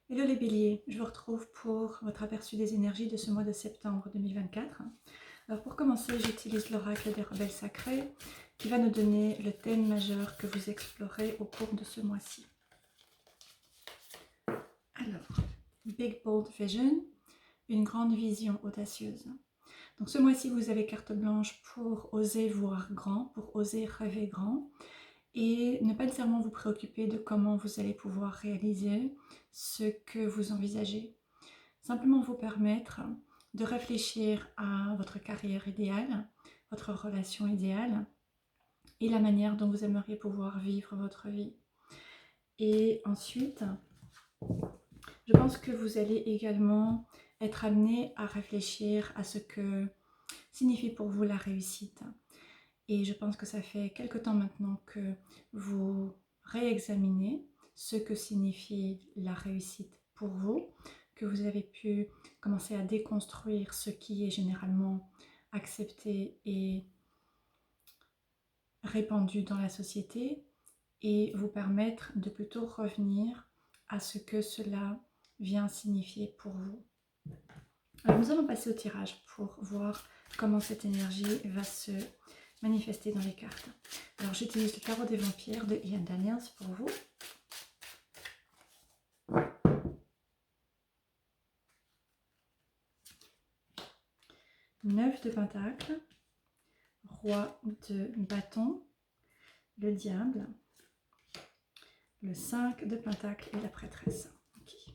Hello les béliers, je vous retrouve pour votre aperçu des énergies de ce mois de septembre 2024. Alors pour commencer, j'utilise l'oracle des rebelles sacrés qui va nous donner le thème majeur que vous explorez au cours de ce mois-ci. Alors, Big Bold Vision, une grande vision audacieuse. Donc ce mois-ci, vous avez carte blanche pour oser voir grand, pour oser rêver grand, et ne pas nécessairement vous préoccuper de comment vous allez pouvoir réaliser ce que vous envisagez. Simplement vous permettre de réfléchir à votre carrière idéale, votre relation idéale et la manière dont vous aimeriez pouvoir vivre votre vie. Et ensuite, je pense que vous allez également être amené à réfléchir à ce que signifie pour vous la réussite. Et je pense que ça fait quelque temps maintenant que vous réexaminez ce que signifie la réussite pour vous, que vous avez pu commencer à déconstruire ce qui est généralement accepté et répandu dans la société et vous permettre de plutôt revenir à ce que cela vient signifier pour vous. Alors nous allons passer au tirage pour voir comment cette énergie va se manifester dans les cartes. Alors j'utilise le tarot des vampires de Ian Daniels pour vous. Neuf de pentacles, roi de bâton, le diable, le 5 de pentacles et la prêtresse. Okay.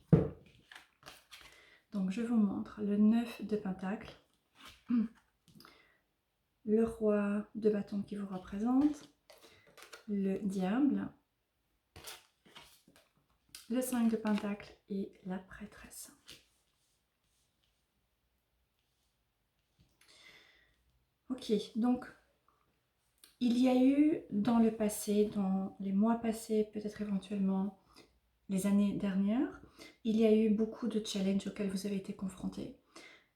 Donc je vous montre le 9 de pentacles, le roi de bâton qui vous représente, le diable, le 5 de pentacles et la prêtresse. Ok, donc il y a eu dans le passé, dans les mois passés, peut-être éventuellement les années dernières, il y a eu beaucoup de challenges auxquels vous avez été confrontés.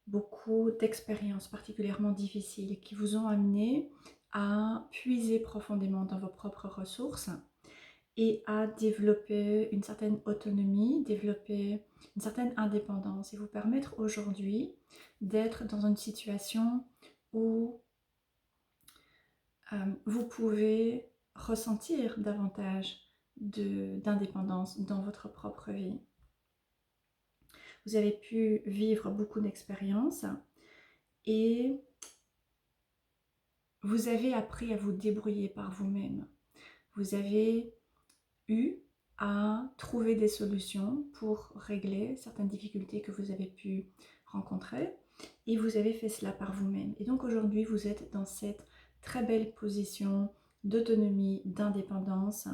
Beaucoup d'expériences particulièrement difficiles qui vous ont amené à puiser profondément dans vos propres ressources et à développer une certaine autonomie, développer une certaine indépendance et vous permettre aujourd'hui d'être dans une situation où vous pouvez ressentir davantage d'indépendance dans votre propre vie. Vous avez pu vivre beaucoup d'expériences et vous avez appris à vous débrouiller par vous-même. Vous avez eu à trouver des solutions pour régler certaines difficultés que vous avez pu rencontrer et vous avez fait cela par vous-même. Et donc aujourd'hui, vous êtes dans cette très belle position d'autonomie, d'indépendance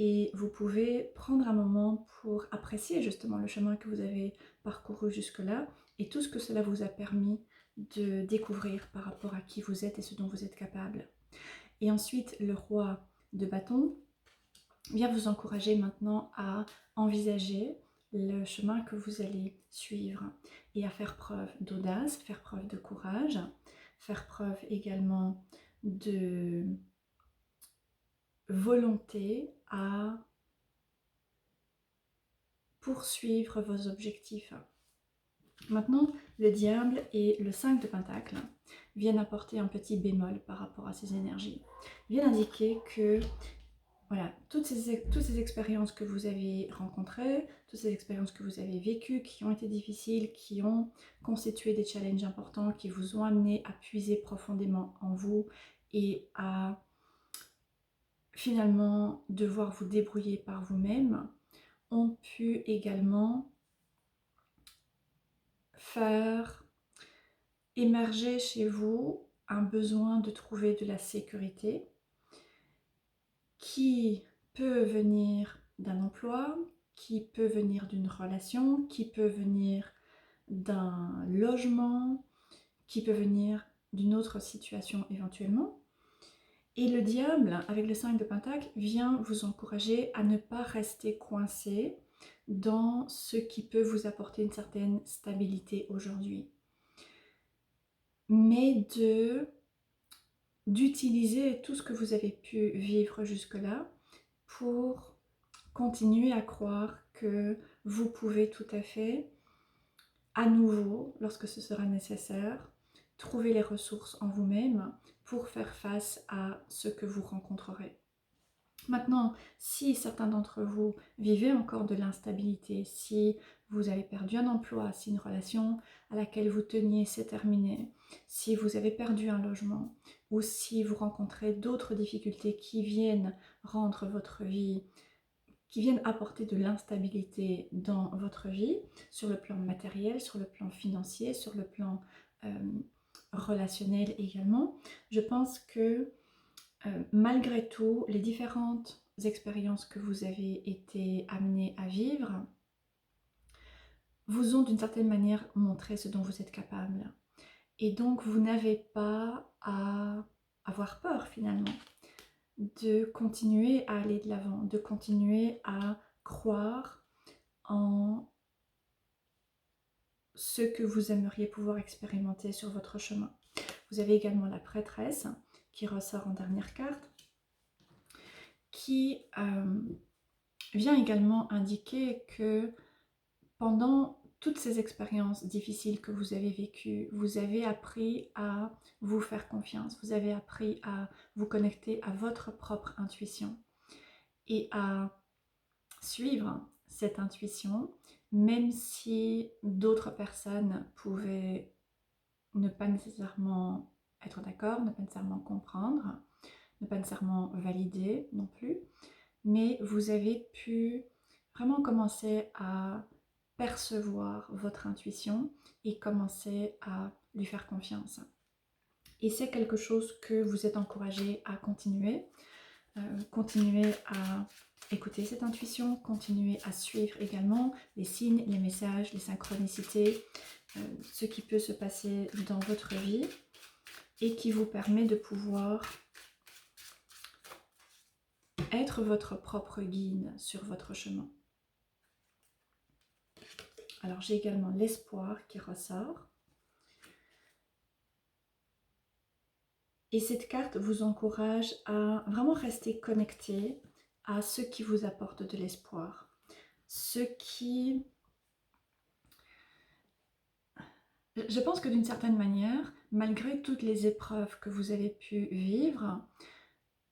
et vous pouvez prendre un moment pour apprécier justement le chemin que vous avez parcouru jusque-là et tout ce que cela vous a permis de découvrir par rapport à qui vous êtes et ce dont vous êtes capable. Et ensuite, le roi de bâton vient vous encourager maintenant à envisager le chemin que vous allez suivre et à faire preuve d'audace, faire preuve de courage, faire preuve également de volonté à poursuivre vos objectifs. Maintenant, le diable et le 5 de pentacles viennent apporter un petit bémol par rapport à ces énergies. Ils viennent indiquer que voilà, toutes ces expériences que vous avez rencontrées, toutes ces expériences que vous avez vécues, qui ont été difficiles, qui ont constitué des challenges importants, qui vous ont amené à puiser profondément en vous et à finalement devoir vous débrouiller par vous-même, ont pu également faire émerger chez vous un besoin de trouver de la sécurité qui peut venir d'un emploi, qui peut venir d'une relation, qui peut venir d'un logement, qui peut venir d'une autre situation éventuellement. Et le diable, avec le 5 de Pentacle, vient vous encourager à ne pas rester coincé dans ce qui peut vous apporter une certaine stabilité aujourd'hui, mais d'utiliser tout ce que vous avez pu vivre jusque-là pour continuer à croire que vous pouvez tout à fait, à nouveau, lorsque ce sera nécessaire, trouver les ressources en vous-même pour faire face à ce que vous rencontrerez. Maintenant, si certains d'entre vous vivez encore de l'instabilité, si vous avez perdu un emploi, si une relation à laquelle vous teniez s'est terminée, si vous avez perdu un logement, ou si vous rencontrez d'autres difficultés qui viennent rendre votre vie, qui viennent apporter de l'instabilité dans votre vie, sur le plan matériel, sur le plan financier, sur le plan relationnel également, je pense que malgré tout, les différentes expériences que vous avez été amenés à vivre vous ont d'une certaine manière montré ce dont vous êtes capable. Et donc, vous n'avez pas à avoir peur finalement de continuer à aller de l'avant, de continuer à croire en ce que vous aimeriez pouvoir expérimenter sur votre chemin. Vous avez également la prêtresse qui ressort en dernière carte, qui vient également indiquer que pendant toutes ces expériences difficiles que vous avez vécues, vous avez appris à vous faire confiance, vous avez appris à vous connecter à votre propre intuition et à suivre cette intuition, même si d'autres personnes pouvaient ne pas nécessairement être d'accord, ne pas nécessairement comprendre, ne pas nécessairement valider non plus, mais vous avez pu vraiment commencer à percevoir votre intuition et commencer à lui faire confiance. Et c'est quelque chose que vous êtes encouragé à continuer. Continuer à écouter cette intuition, continuer à suivre également les signes, les messages, les synchronicités, ce qui peut se passer dans votre vie et qui vous permet de pouvoir être votre propre guide sur votre chemin. Alors j'ai également l'espoir qui ressort. Et cette carte vous encourage à vraiment rester connecté à ce qui vous apporte de l'espoir. Ce qui... Je pense que d'une certaine manière, malgré toutes les épreuves que vous avez pu vivre,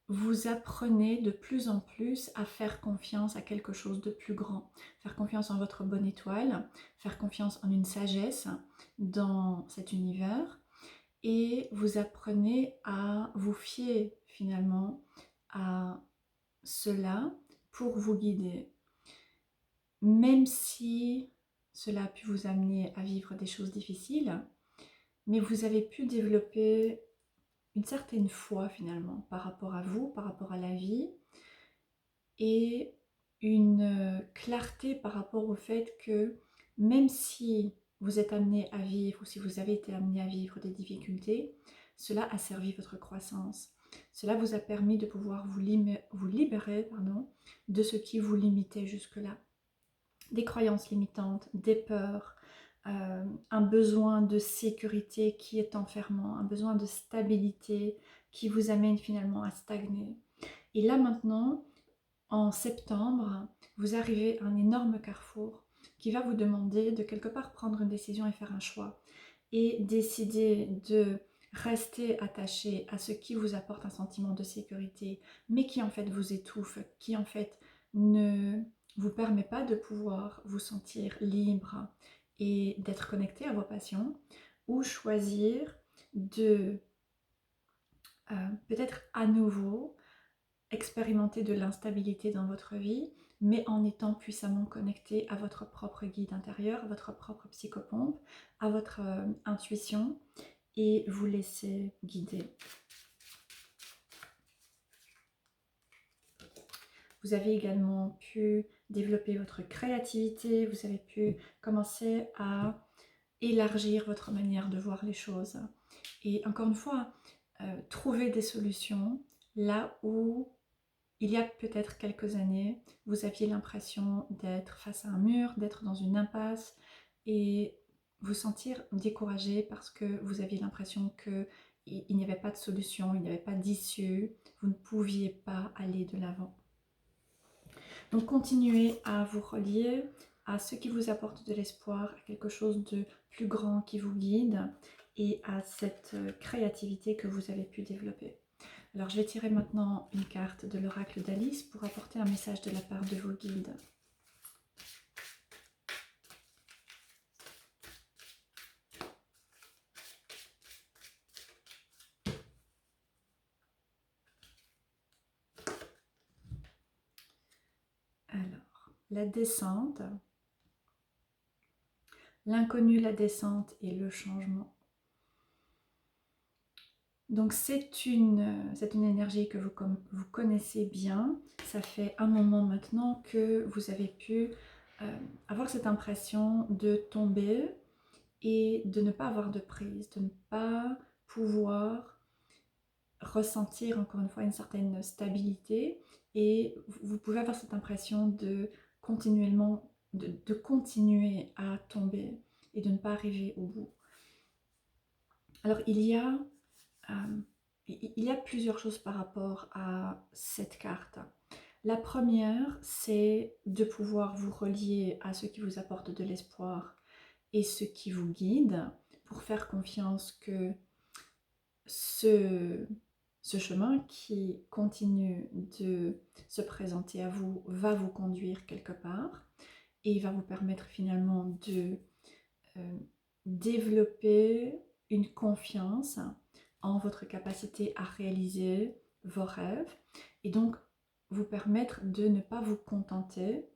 vous apprenez de plus en plus à faire confiance à quelque chose de plus grand. Faire confiance en votre bonne étoile, faire confiance en une sagesse dans cet univers. Et vous apprenez à vous fier finalement à cela pour vous guider. Même si cela a pu vous amener à vivre des choses difficiles, mais vous avez pu développer une certaine foi finalement par rapport à vous, par rapport à la vie, et une clarté par rapport au fait que même si vous êtes amené à vivre ou si vous avez été amené à vivre des difficultés, cela a servi votre croissance. Cela vous a permis de pouvoir vous libérer de ce qui vous limitait jusque-là. Des croyances limitantes, des peurs, un besoin de sécurité qui est enfermant, un besoin de stabilité qui vous amène finalement à stagner. Et là maintenant, en septembre, vous arrivez à un énorme carrefour qui va vous demander de quelque part prendre une décision et faire un choix. Et décider de rester attaché à ce qui vous apporte un sentiment de sécurité, mais qui en fait vous étouffe, qui en fait ne vous permet pas de pouvoir vous sentir libre et d'être connecté à vos passions, ou choisir de peut-être à nouveau expérimenter de l'instabilité dans votre vie, mais en étant puissamment connecté à votre propre guide intérieur, à votre propre psychopompe, à votre intuition, et vous laisser guider. Vous avez également pu développer votre créativité, vous avez pu commencer à élargir votre manière de voir les choses. Et encore une fois, trouver des solutions là où il y a peut-être quelques années, vous aviez l'impression d'être face à un mur, d'être dans une impasse et vous sentir découragé parce que vous aviez l'impression qu'il n'y avait pas de solution, il n'y avait pas d'issue, vous ne pouviez pas aller de l'avant. Donc continuez à vous relier à ce qui vous apporte de l'espoir, à quelque chose de plus grand qui vous guide et à cette créativité que vous avez pu développer. Alors je vais tirer maintenant une carte de l'oracle d'Alice pour apporter un message de la part de vos guides. Alors, la descente, l'inconnu, la descente et le changement. Donc c'est une énergie que vous connaissez bien. Ça fait un moment maintenant que vous avez pu avoir cette impression de tomber et de ne pas avoir de prise, de ne pas pouvoir ressentir encore une fois une certaine stabilité, et vous pouvez avoir cette impression de continuellement de continuer à tomber et de ne pas arriver au bout. Alors il y a plusieurs choses par rapport à cette carte. La première, c'est de pouvoir vous relier à ce qui vous apporte de l'espoir et ce qui vous guide, pour faire confiance que ce chemin qui continue de se présenter à vous va vous conduire quelque part et va vous permettre finalement de développer une confiance en votre capacité à réaliser vos rêves et donc vous permettre de ne pas vous contenter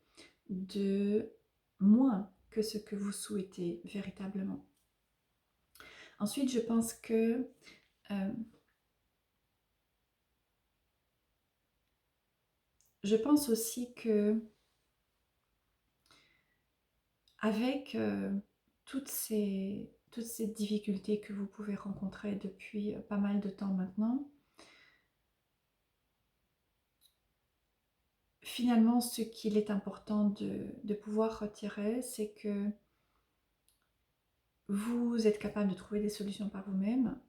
de moins que ce que vous souhaitez véritablement. Ensuite, je pense que je pense aussi que avec toutes ces difficultés que vous pouvez rencontrer depuis pas mal de temps maintenant, finalement, ce qu'il est important de pouvoir retirer, c'est que vous êtes capable de trouver des solutions par vous-même.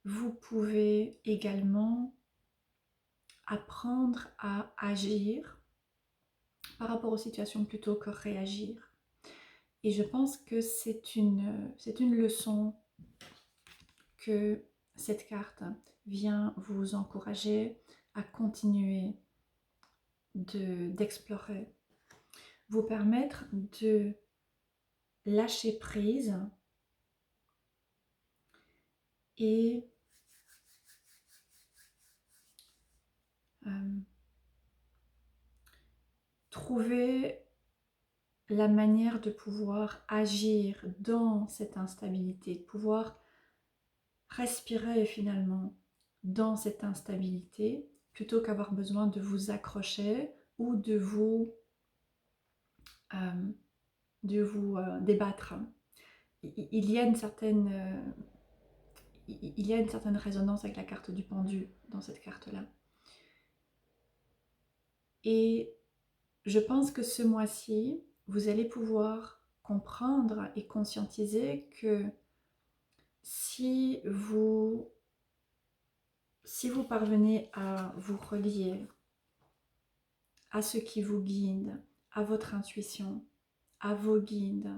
Vous pouvez également apprendre à agir par rapport aux situations plutôt que réagir. Et je pense que c'est une leçon que cette carte vient vous encourager à continuer d'explorer, vous permettre de lâcher prise et trouver la manière de pouvoir agir dans cette instabilité, de pouvoir respirer finalement dans cette instabilité plutôt qu'avoir besoin de vous accrocher ou de vous débattre. Il y a une certaine résonance avec la carte du pendu dans cette carte-là. Et je pense que ce mois-ci, vous allez pouvoir comprendre et conscientiser que si vous parvenez à vous relier à ce qui vous guide, à votre intuition, à vos guides,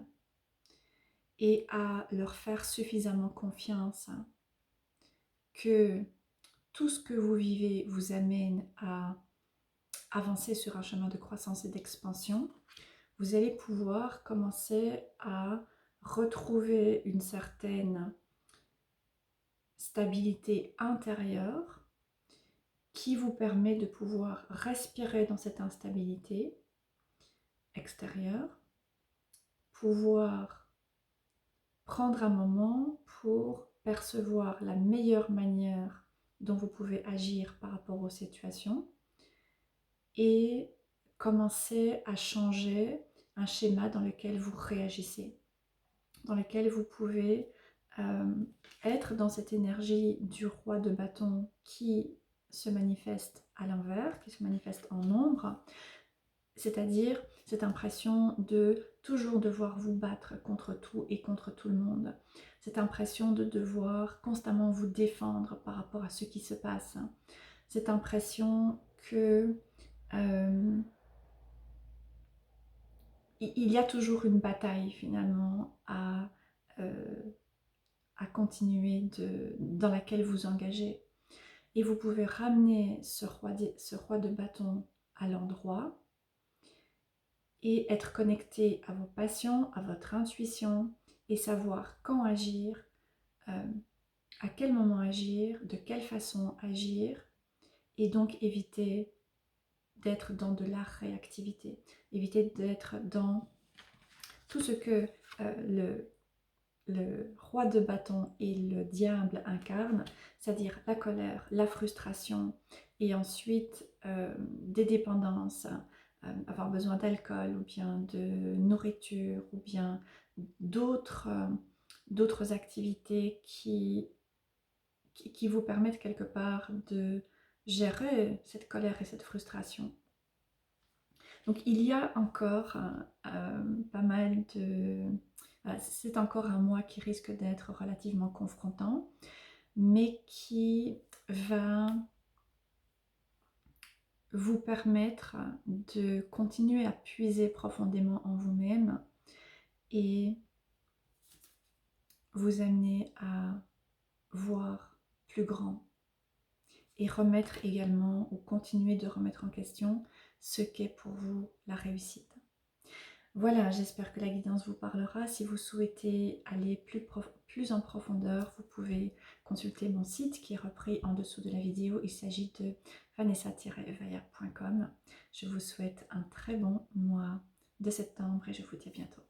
et à leur faire suffisamment confiance que tout ce que vous vivez vous amène à avancer sur un chemin de croissance et d'expansion, vous allez pouvoir commencer à retrouver une certaine stabilité intérieure qui vous permet de pouvoir respirer dans cette instabilité extérieure, pouvoir prendre un moment pour percevoir la meilleure manière dont vous pouvez agir par rapport aux situations et commencer à changer un schéma dans lequel vous réagissez, dans lequel vous pouvez être dans cette énergie du roi de bâton qui se manifeste à l'envers, qui se manifeste en ombre, c'est-à-dire cette impression de toujours devoir vous battre contre tout et contre tout le monde, cette impression de devoir constamment vous défendre par rapport à ce qui se passe, cette impression que il y a toujours une bataille finalement à continuer dans laquelle vous engagez. Et vous pouvez ramener ce roi de bâton à l'endroit et être connecté à vos passions, à votre intuition et savoir quand agir, à quel moment agir, de quelle façon agir, et donc éviter d'être dans de la réactivité, éviter d'être dans tout ce que le roi de bâton et le diable incarnent, c'est-à-dire la colère, la frustration et ensuite des dépendances, avoir besoin d'alcool ou bien de nourriture ou bien d'autres activités qui vous permettent quelque part de gérer cette colère et cette frustration. Donc il y a encore pas mal de... c'est encore un mois qui risque d'être relativement confrontant, mais qui va vous permettre de continuer à puiser profondément en vous-même et vous amener à voir plus grand et remettre également ou continuer de remettre en question ce qu'est pour vous la réussite. Voilà, j'espère que la guidance vous parlera. Si vous souhaitez aller plus en profondeur, vous pouvez consulter mon site qui est repris en dessous de la vidéo. Il s'agit de vanessa-evaya.com. Je vous souhaite un très bon mois de septembre et je vous dis à bientôt.